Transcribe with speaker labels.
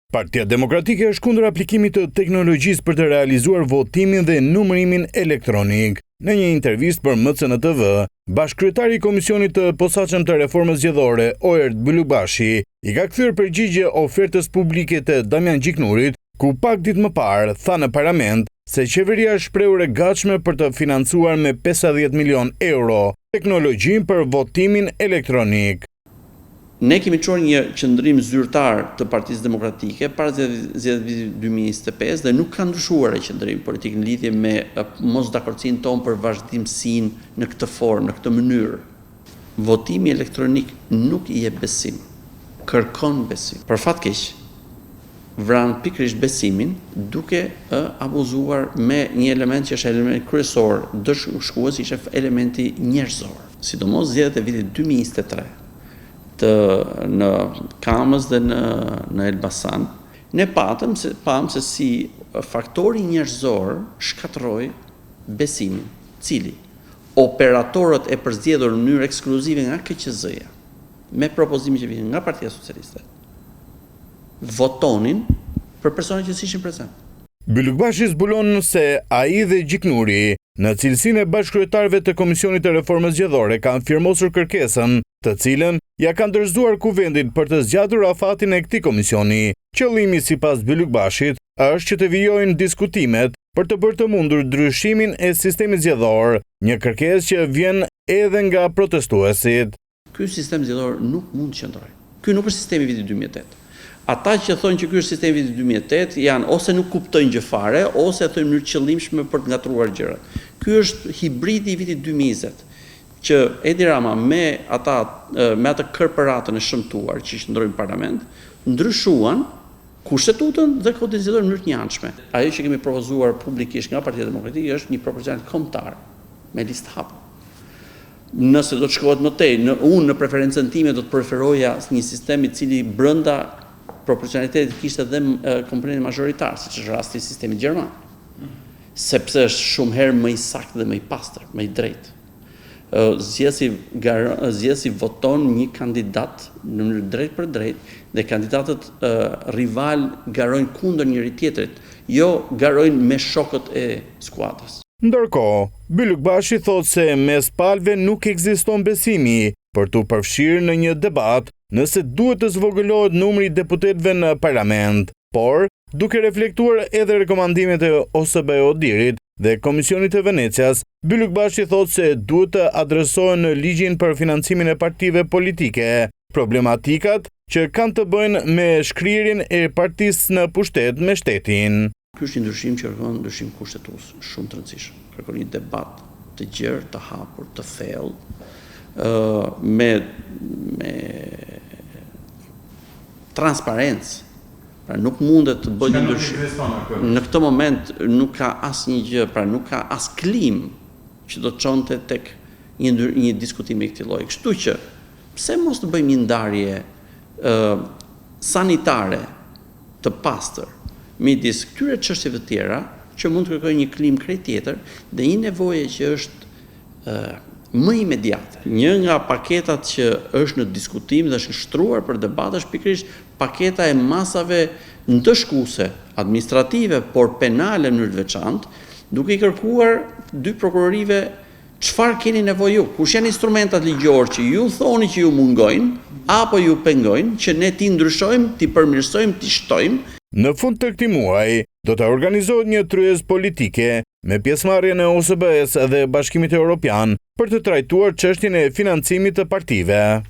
Speaker 1: Partia Demokratike është kundër aplikimit të teknologjisë për të realizuar votimin dhe numërimin elektronik. Në një intervistë për MCN-TV, bashkëkryetari i Komisionit të Posaçëm të Reformës Zgjedhore, Oert Byllukbashi, i ka kthyer përgjigje ofertës publike të Damian Gjiknurit, ku pak ditë më parë tha në parlament se qeveria është shprehur e gatshme për të financuar me 50 milion euro teknologjinë për votimin elektronik.
Speaker 2: Ne kemi çuar një qendrim zyrtar të Partisë Demokratike para zgjedhjeve 2025 dhe nuk ka ndryshuar ai qendrim politik në lidhje me mosdakordsinë tonë për vazhdimsinë në këtë formë, në këtë mënyrë. Votimi elektronik nuk i jep besim, kërkon besim. Për fat keq, vran pikërisht besimin duke abuzuar me një element që është element kryesor, dëshkues, ishte elementi njerëzor. Sidomos zgjedhjet e vitit 2023. Në Kamës dhe në Elbasan, ne pam se si faktori njerëzor shkatërroi besimin, cili operatorët e përzgjedhur në mënyrë ekskluzive nga KQZ-ja, me propozimin që vjen nga Partia Socialiste, votonin për personat që ishin prezent.
Speaker 1: Byllukbashi zbulon se ai dhe Gjiknuri, në cilësinë e bashkëkryetarëve të Komisionit të Reformës Zgjedhore, kanë firmosur kërkesën, të cilën ja kanë dorëzuar kuvendit për të zgjatur afatin e këtij komisioni. Qëllimi sipas Byllukbashit është që të vijojnë diskutimet për të bërë të mundur ndryshimin e sistemit zgjedhor, një kërkesë që vjen edhe nga protestuesit.
Speaker 2: Ky sistem zgjedhor nuk mund të qëndrojë. Ky nuk është sistemi i vitit 2008. Ata që thonë që ky është sistemi i vitit 2008 janë ose nuk kuptojnë gjë fare, ose e thonë në mënyrë qëllimshme për të ngatruar gjërat. Ky është hibridi i vitit 2020. Që Edi Rama me atë kërpëratën e shëmtuar që qëndrojnë në parlament, ndryshuan kushtetutën dhe kodin zgjedhor në mënyrë të njëanshme. Ajo që kemi propozuar publikisht nga Partia Demokratike është një proporcional kombëtar me listë hapur. Nëse do të shkohet më tej, unë në preferencën time do të preferoja një sistem i cili brenda proporcionalitetit kishte edhe komponentin majoриtar, siç është rasti i sistemit gjerman. Sepse është shumë herë më i saktë dhe më i pastër, më i drejtë. Zgjedhësi voton një kandidat në mënyrë drejt për drejt dhe kandidatët rival garojnë kundër njëri tjetrit, jo garojnë me shokët e skuadrës.
Speaker 1: Ndërkohë, Byllukbashi thotë se mes palëve nuk ekziston besimi për t'u përfshirë në një debat nëse duhet të zvogëlohet numri i deputetëve në parlament, por duke reflektuar edhe rekomandimet e OSBE-Odirit dhe Komisionit të Venecias, Byllukbashi thotë se duhet të adresohen në ligjin për financimin e partive politike problematikat që kanë të bëjnë me shkrirjen e partisë në pushtet me shtetin.
Speaker 2: Ky është një ndryshim që kërkon ndryshim kushtetues, shumë të rëndësishëm. Kërkon një debat të gjerë, të hapur, të thellë, me transparencë. Pra nuk mundet të bëjë ndryshim. Në këtë moment nuk ka asnjë gjë, pra nuk ka as klim që do të çonte tek një diskutim i këtij lloji. Kështu që pse mos të bëjmë një ndarje sanitare të pastër midis këtyre çështjeve të tjera që mund të kërkojnë një klim krejt tjetër dhe një nevojë që është më imediate. Një nga paketat që është në diskutim dhe është shtruar për debat është pikërisht paketa e masave ndëshkuese administrative, por penale në mënyrë të veçantë, duke i kërkuar dy prokurorive çfarë keni nevojë ju, kush janë instrumentat ligjor që ju thoni që ju mungojnë apo ju pengojnë që ne ti ndryshojmë, ti përmirësojmë, ti shtojmë.
Speaker 1: Në fund të këtij muaji do të organizohet një tryezë politike me pjesëmarrjen e OSBE-s dhe Bashkimit Evropian për të trajtuar çështjen e financimit të partive.